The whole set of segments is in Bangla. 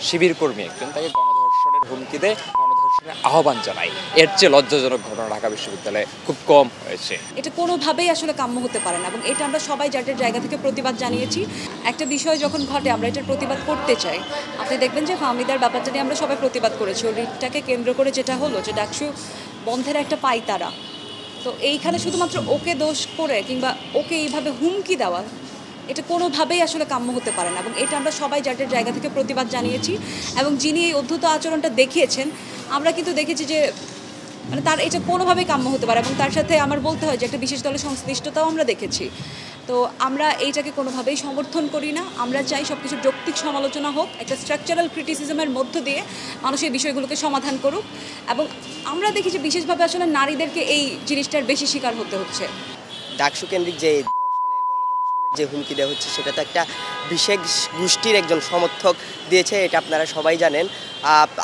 শিবির কর্মী একজন তাকে গণধর্ষণের হুমকি দেয়, গণধর্ষণের আহ্বান জানায়। এর চেয়ে লজ্জাজনক ঘটনা ঢাকা বিশ্ববিদ্যালয়ে খুব কম হয়েছে। এটা কোনোভাবেই আসলে কাম্য হতে পারে না এবং এটা আমরা সবাই যাদের জায়গা থেকে প্রতিবাদ জানিয়েছি। একটা বিষয় যখন ঘটে আমরা এটার প্রতিবাদ করতে চাই। আপনি দেখবেন যে ফাহমিদার ব্যাপারটা নিয়ে আমরা সবাই প্রতিবাদ করেছি। ওই রিটটাকে কেন্দ্র করে যেটা হলো যে ডাকসু বন্ধের একটা পাইতারা, তো এইখানে শুধুমাত্র ওকে দোষ করে কিংবা ওকে এইভাবে হুমকি দেওয়া এটা কোনোভাবেই আসলে কাম্য হতে পারে না এবং এটা আমরা সবাই যাদের জায়গা থেকে প্রতিবাদ জানিয়েছি। এবং যিনি এই অদ্ভুত আচরণটা দেখিয়েছেন আমরা কিন্তু দেখেছি যে মানে তার এটা কোনোভাবেই কাম্য হতে পারে এবং তার সাথে আমার বলতে হয় যে একটা বিশেষ দলের সংশ্লিষ্টতাও আমরা দেখেছি। তো আমরা এইটাকে কোনোভাবেই সমর্থন করি না। আমরা চাই সব কিছুর যৌক্তিক সমালোচনা হোক, একটা স্ট্রাকচারাল ক্রিটিসিজমের মধ্য দিয়ে মানুষ এই বিষয়গুলোকে সমাধান করুক। এবং আমরা দেখি যে বিশেষভাবে আসলে নারীদেরকে এই জিনিসটার বেশি শিকার হতে হচ্ছে। ডাকসু কেন্দ্রিক যে গণধর্ষণের যে হুমকি দেওয়া হচ্ছে সেটা তো একটা বিশেষ গোষ্ঠীর একজন সমর্থক দিয়েছে, এটা আপনারা সবাই জানেন।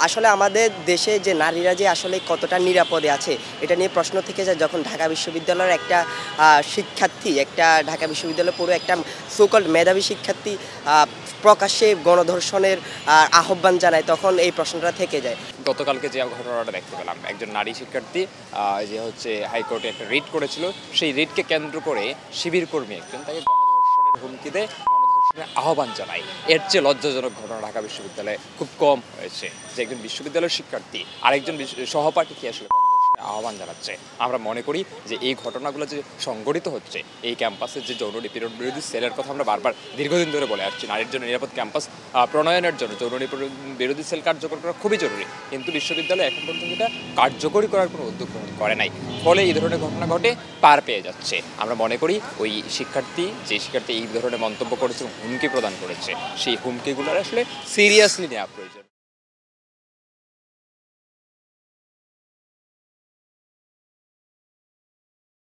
আসলে আমাদের দেশে যে নারীরা যে আসলে কতটা নিরাপদে আছে এটা নিয়ে প্রশ্ন থেকে যায় যখন ঢাকা বিশ্ববিদ্যালয়ের একটা শিক্ষার্থী, একটা ঢাকা বিশ্ববিদ্যালয় পুরো একটা সোকল্ড মেধাবী শিক্ষার্থী প্রকাশ্যে গণধর্ষণের আহ্বান জানায়, তখন এই প্রশ্নটা থেকে যায়। গতকালকে যে ঘটনাটা দেখতে পেলাম, একজন নারী শিক্ষার্থী যে হচ্ছে হাইকোর্টে একটা রিট করেছিল, সেই রিটকে কেন্দ্র করে শিবির কর্মী একজন তাকে গণধর্ষণের হুমকি দেয়, গণধর্ষণের আহ্বান জানায়। এর চেয়ে লজ্জাজনক ঘটনা ঢাকা বিশ্ববিদ্যালয়ে খুব কম হয়েছে যে একজন বিশ্ববিদ্যালয়ের শিক্ষার্থী আরেকজন সহপাঠীকে আসলে গণধর্ষণের আহ্বান জানাচ্ছে। আমরা মনে করি যে এই ঘটনাগুলো যে সংঘটিত হচ্ছে এই ক্যাম্পাসের যে যৌন নিপীড়ন বিরোধী সেলের কথা আমরা বারবার দীর্ঘদিন ধরে বলে আসছি, নারীর জন্য নিরাপদ ক্যাম্পাস প্রণয়নের জন্য যৌন নিপীড়ন বিরোধী সেল কার্যকর করা খুবই জরুরি, কিন্তু বিশ্ববিদ্যালয় এখন পর্যন্ত এটা কার্যকরী করার কোনো উদ্যোগ গ্রহণ করে নাই। ফলে এই ধরনের ঘটনা ঘটে পার পেয়ে যাচ্ছে। আমরা মনে করি ওই শিক্ষার্থী এই ধরনের মন্তব্য করেছে, হুমকি প্রদান করেছে, সেই হুমকিগুলোর আসলে সিরিয়াসলি নেওয়া প্রয়োজন।